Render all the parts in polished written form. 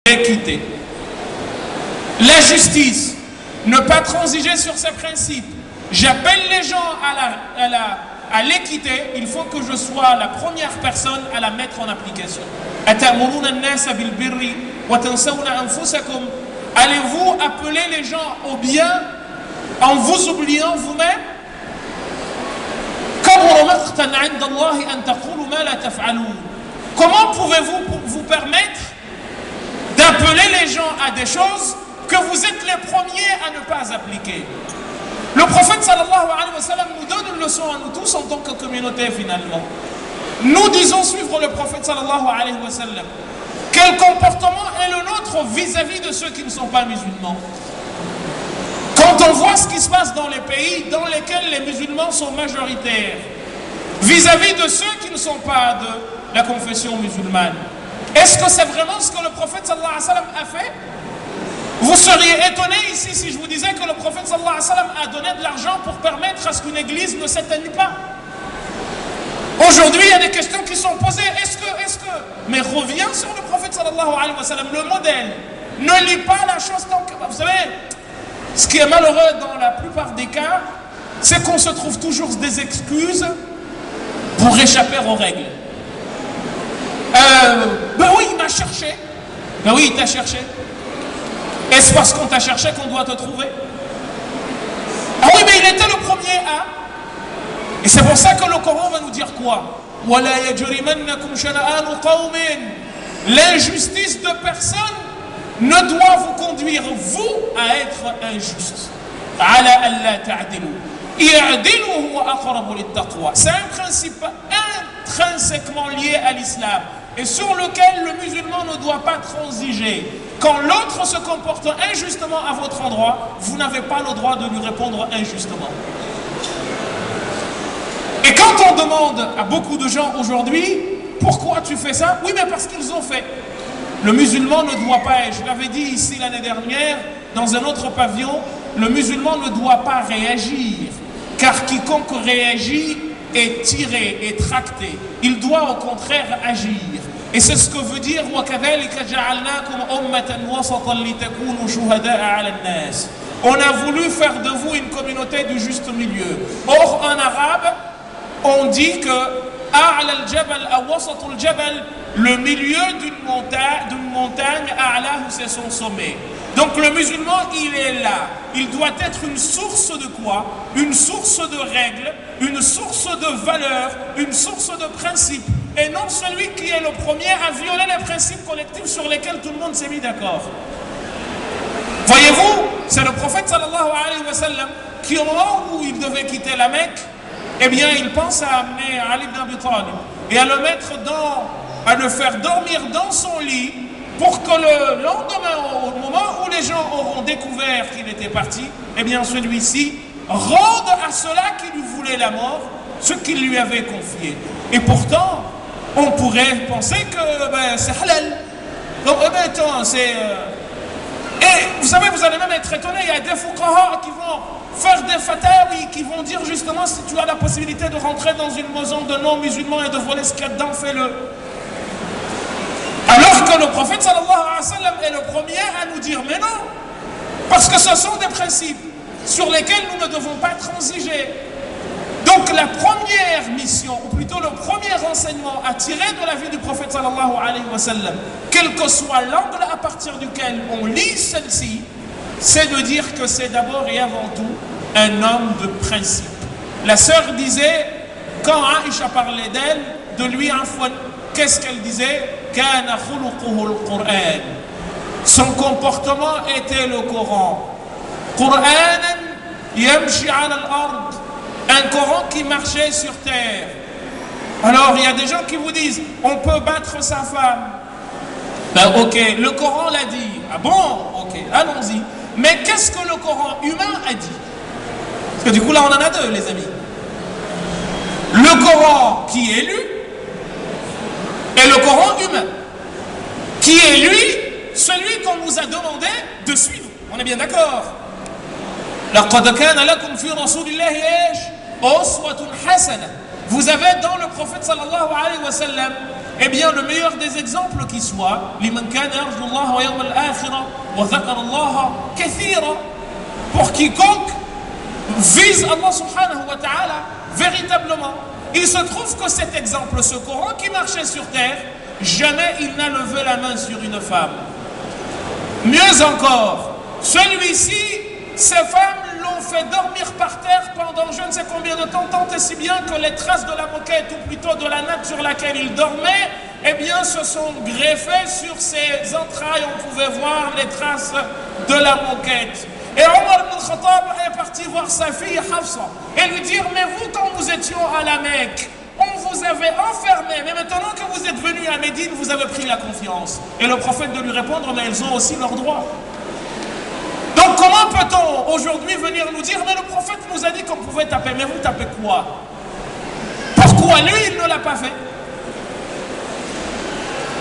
l'équité, la justice, ne pas transiger sur ses principes. J'appelle les gens à l'équité, il faut que je sois la première personne à la mettre en application. Allez-vous appeler les gens au bien en vous oubliant vous-même? Comment pouvez-vous vous permettre d'appeler les gens à des choses que vous êtes les premiers à ne pas appliquer? Le prophète sallallahu alayhi wa sallam nous donne une leçon à nous tous en tant que communauté finalement. Nous disons suivre le prophète sallallahu alayhi wa sallam. Quel comportement est le nôtre vis-à-vis de ceux qui ne sont pas musulmans? Quand on voit ce qui se passe dans les pays dans lesquels les musulmans sont majoritaires, vis-à-vis de ceux qui ne sont pas de la confession musulmane, est-ce que c'est vraiment ce que le prophète sallallahu alayhi wa sallam a fait? Vous seriez étonné ici si je vous disais que le prophète sallallahu alayhi wa sallam a donné de l'argent pour permettre à ce qu'une église ne s'éteigne pas. Aujourd'hui, il y a des questions qui sont posées. Est-ce que... Mais reviens sur le prophète sallallahu alayhi wa sallam, le modèle. Ne lis pas la chose tant que... Vous savez, ce qui est malheureux dans la plupart des cas, c'est qu'on se trouve toujours des excuses pour échapper aux règles. Ben oui, il m'a cherché. Ben oui, il t'a cherché. Est-ce parce qu'on t'a cherché qu'on doit te trouver? Ah oui, mais il était le premier à... Et c'est pour ça que le Coran va nous dire quoi? L'injustice de personne ne doit vous conduire, vous, à être injuste. C'est un principe intrinsèquement lié à l'islam et sur lequel le musulman ne doit pas transiger. Quand l'autre se comporte injustement à votre endroit, vous n'avez pas le droit de lui répondre injustement. Et quand on demande à beaucoup de gens aujourd'hui, pourquoi tu fais ça? Oui, mais parce qu'ils ont fait. Le musulman ne doit pas, je l'avais dit ici l'année dernière, dans un autre pavillon, le musulman ne doit pas réagir, car quiconque réagit est tiré, est tracté. Il doit au contraire agir. Et c'est ce que veut dire on a voulu faire de vous une communauté du juste milieu. Or en arabe, on dit que le milieu d'une montagne, c'est son sommet. Donc le musulman, il est là. Il doit être une source de quoi? Une source de règles, une source de valeurs, une source de principes. Et non celui qui est le premier à violer les principes collectifs sur lesquels tout le monde s'est mis d'accord. Voyez-vous, c'est le prophète sallallahu alayhi wa sallam qui au moment où il devait quitter la Mecque, eh bien il pense à amener Ali ibn Abi Talib et à le mettre à le faire dormir dans son lit pour que le lendemain, au moment où les gens auront découvert qu'il était parti, eh bien celui-ci rende à ceux-là qui lui voulaient la mort ce qu'il lui avait confié. Et pourtant, on pourrait penser que c'est halal. Donc, et vous savez, vous allez même être étonné, il y a des fuqaha qui vont faire des fatawi, qui vont dire justement si tu as la possibilité de rentrer dans une maison de non-musulmans et de voler ce qu'il y a dedans, fais-le. Alors que le prophète sallallahu alayhi wa sallam est le premier à nous dire mais non, parce que ce sont des principes sur lesquels nous ne devons pas transiger. Donc la première mission, ou plutôt le premier enseignement à tirer de la vie du prophète sallallahu alayhi wa sallam, quel que soit l'angle à partir duquel on lit celle-ci, c'est de dire que c'est d'abord et avant tout un homme de principe. La sœur disait, quand Aïcha parlait d'elle, de lui qu'est-ce qu'elle disait? Kana khuluquhu al-Qur'an. Son comportement était le Coran. Qur'anan yamshi ala al-ard. Un Coran qui marchait sur terre. Alors il y a des gens qui vous disent on peut battre sa femme. Ben ok, le Coran l'a dit. Ah bon, ok, allons-y. Mais qu'est-ce que le Coran humain a dit? Parce que du coup là on en a deux les amis. Le Coran qui est lu et le Coran humain. Qui est lui, celui qu'on nous a demandé de suivre. On est bien d'accord? لَقَدْ كَانَ لَكُمْ فِي رَسُولِ اللَّهِ إِيش أُسْوَةٌ حَسَنَةٌ. Vous avez dans le prophète sallallahu alayhi wa sallam eh bien le meilleur des exemples qui soit, pour quiconque vise Allah subhanahu wa ta'ala véritablement. Il se trouve que cet exemple, ce Coran qui marchait sur terre, jamais il n'a levé la main sur une femme. Mieux encore, celui-ci, ces femmes l'ont fait dormir par terre pendant je ne sais combien de temps, tant et si bien que les traces de la moquette, ou plutôt de la natte sur laquelle il dormait, eh bien se sont greffées sur ses entrailles. On pouvait voir les traces de la moquette. Et Omar ibn Khattab est parti voir sa fille Hafsa et lui dire: mais vous, quand nous étions à la Mecque, on vous avait enfermé, mais maintenant que vous êtes venu à Médine, vous avez pris la confiance. Et le prophète de lui répondre: mais elles ont aussi leurs droits. Donc comment peut-on aujourd'hui venir nous dire: mais le prophète nous a dit qu'on pouvait taper, mais vous tapez quoi? Pourquoi lui il ne l'a pas fait?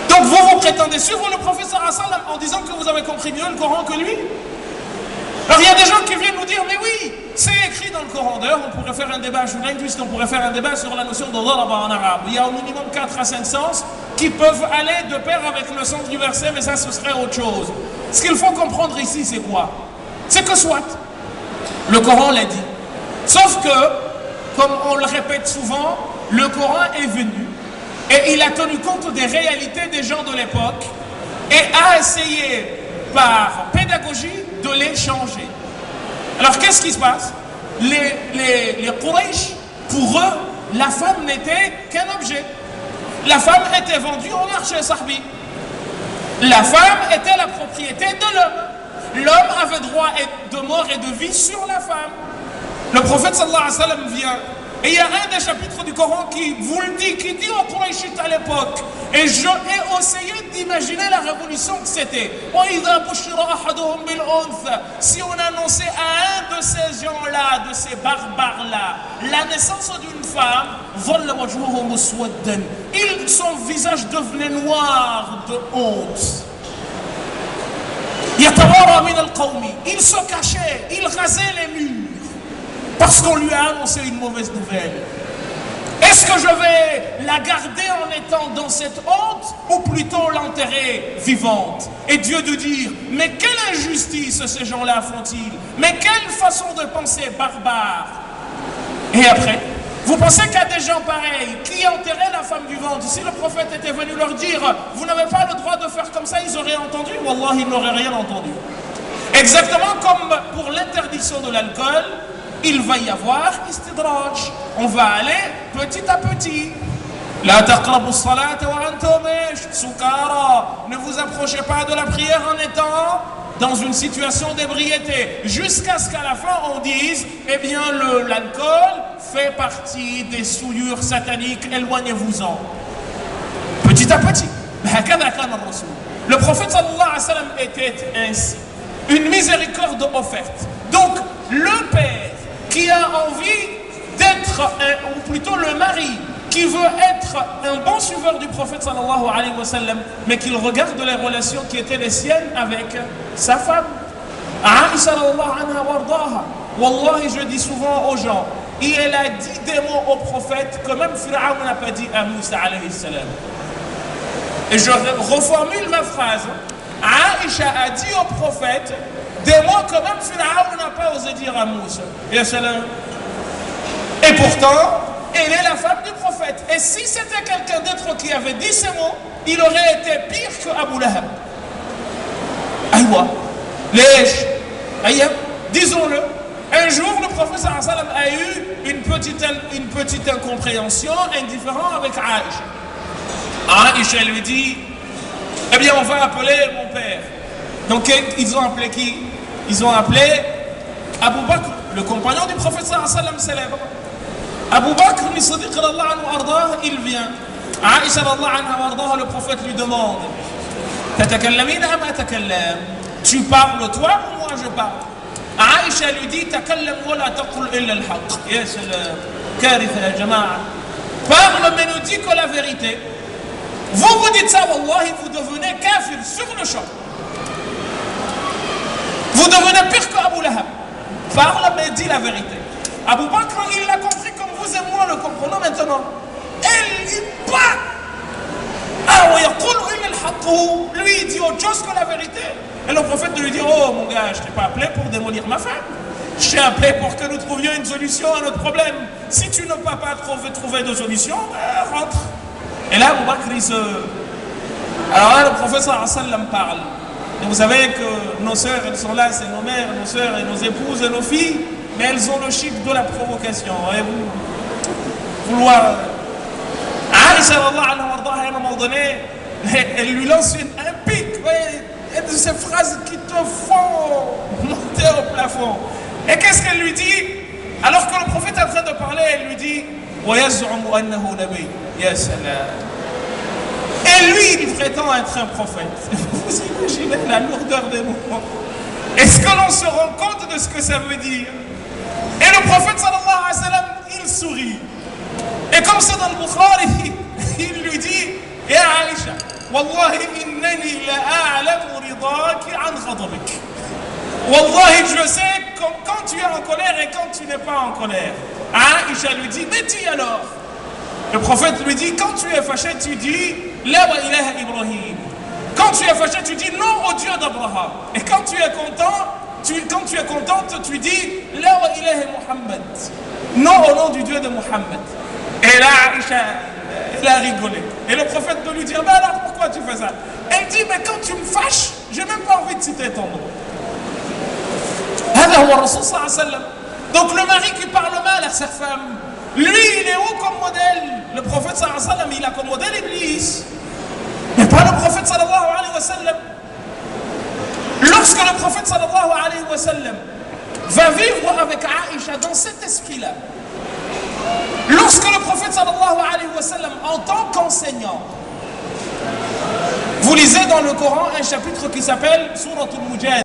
Donc vous prétendez suivre le prophète sallallahu alayhi wa sallam en disant que vous avez compris mieux le Coran que lui? Alors il y a des gens qui viennent nous dire: mais oui, c'est écrit dans le Coran. D'ailleurs, on pourrait faire un débat, je puisqu'on pourrait faire un débat sur la notion de daraba en arabe. Il y a au minimum 4 à 5 sens qui peuvent aller de pair avec le sens du verset, mais ça ce serait autre chose. Ce qu'il faut comprendre ici, c'est quoi? C'est que soit, le Coran l'a dit. Sauf que, comme on le répète souvent, le Coran est venu et il a tenu compte des réalités des gens de l'époque et a essayé par pédagogie de les changer. Alors qu'est-ce qui se passe? Les Quraysh, pour eux, la femme n'était qu'un objet. La femme était vendue au marché sahbi. La femme était la propriété de l'homme. L'homme avait droit de mort et de vie sur la femme. Le prophète sallallahu alayhi wa sallam vient. Et il y a un des chapitres du Coran qui vous le dit, qui dit aux Qurayshites à l'époque. Et je ai essayé d'imaginer la révolution que c'était. Si on annonçait à un de ces gens-là, de ces barbares-là, la naissance d'une femme, son visage devenait noir de honte. Il se cachait, il rasait les murs. Parce qu'on lui a annoncé une mauvaise nouvelle. Est-ce que je vais la garder en étant dans cette honte ou plutôt l'enterrer vivante? Et Dieu de dire: mais quelle injustice ces gens-là font-ils? Mais quelle façon de penser barbare? Et après, vous pensez qu'il y a des gens pareils qui enterraient la femme vivante? Si le prophète était venu leur dire: vous n'avez pas le droit de faire comme ça, ils auraient entendu? Wallah, ils n'auraient rien entendu. Exactement comme pour l'interdiction de l'alcool, il va y avoir istidraj. On va aller petit à petit. La taqrabu as-salata wa antum sukara. Ne vous approchez pas de la prière en étant dans une situation d'ébriété. Jusqu'à ce qu'à la fin on dise: eh bien l'alcool fait partie des souillures sataniques, éloignez-vous-en. Petit à petit. Le prophète sallallahu alayhi wa sallam était ainsi. Une miséricorde offerte. Donc le père qui a envie d'être, ou plutôt le mari qui veut être un bon suiveur du prophète sallallahu alayhi wa sallam, mais qu'il regarde les relations qui étaient les siennes avec sa femme. Aïcha radiallahu anha wardaha. Wallahi, je dis souvent aux gens, elle a dit des mots au prophète que même Pharaon n'a pas dit à Moussa alayhi salam. Et je reformule ma phrase. Aïcha a dit au prophète des mots que même Pharaon n'a pas osé dire à Moussa. Et pourtant, elle est la femme du prophète. Et si c'était quelqu'un d'autre qui avait dit ces mots, il aurait été pire que Abu Lahab. Aïwa, disons-le. Un jour, le prophète sallallahu alayhi wa sallam a eu une petite incompréhension, indifférent avec Aïcha. Aïcha lui dit: eh bien, on va appeler mon père. Donc, ils ont appelé qui? Ils ont appelé Abu Bakr, le compagnon du prophète sallallahu alayhi wa sallam célèbre. Abu Bakr, il vient. Aïcha anha, le prophète lui demande: tu parles toi ou moi je parle? Aïcha lui dit: parle mais ne dis que la vérité. Vous dites ça, wallahi, vous devenez kafir sur le champ. Vous devenez pire que Abu Lahab. Parle mais dis la vérité. Abu Bakr, il l'a compris comme vous et moi le comprenons maintenant. Elle lui bat. Lui, il dit autre chose que la vérité. Et le prophète lui dit, oh mon gars, je t'ai pas appelé pour démolir ma femme. Je t'ai appelé pour que nous trouvions une solution à notre problème. Si tu ne peux pas trouver de solution, ben, rentre. Et là, Abu Bakr, il se... Alors là, le prophète sallallahu alayhi wa sallam parle. Et vous savez que nos sœurs, elles sont là, c'est nos mères, nos sœurs et nos épouses et nos filles, mais elles ont le chic de la provocation. Et vous vouloir... Aïcha, à un moment donné, elle lui lance un pic. Et de ces phrases qui te font monter au plafond. Et qu'est-ce qu'elle lui dit? Alors que le prophète est en train de parler, elle lui dit et lui, il prétend être un prophète. Vous imaginez la lourdeur des mots. Est-ce que l'on se rend compte de ce que ça veut dire? Et le prophète sallallahu alayhi wa sallam, il sourit. Et comme c'est dans le Bukhari, il lui dit Ya Aïcha, Wallahi innani la'a'lamu ridaki an ghadabik. Wallahi, je sais quand tu es en colère et quand tu n'es pas en colère. Aïcha lui dit, mais dis alors. Le prophète lui dit, quand tu es fâché, tu dis La wa ilaha Ibrahim. Quand tu es fâché, tu dis non au Dieu d'Abraham. Et quand tu es contente, tu dis La wa ilaha Muhammad. Non au nom du Dieu de Muhammad. Et là, Aïcha, elle a rigolé. Et le prophète de lui dire, mais alors pourquoi tu fais ça? Elle dit, mais quand tu me fâches, j'ai même pas envie de citer ton nom. Donc le mari qui parle mal à sa femme, lui il est où comme modèle? Le prophète sallallahu alayhi wa sallam, il a comme modèle Iblis, mais pas le prophète sallallahu alayhi wa sallam. Lorsque le prophète sallallahu alayhi wa sallam va vivre avec Aïcha dans cet esprit-là, lorsque le prophète sallallahu alayhi wa sallam en tant qu'enseignant, vous lisez dans le Coran un chapitre qui s'appelle Souratul Mujadila.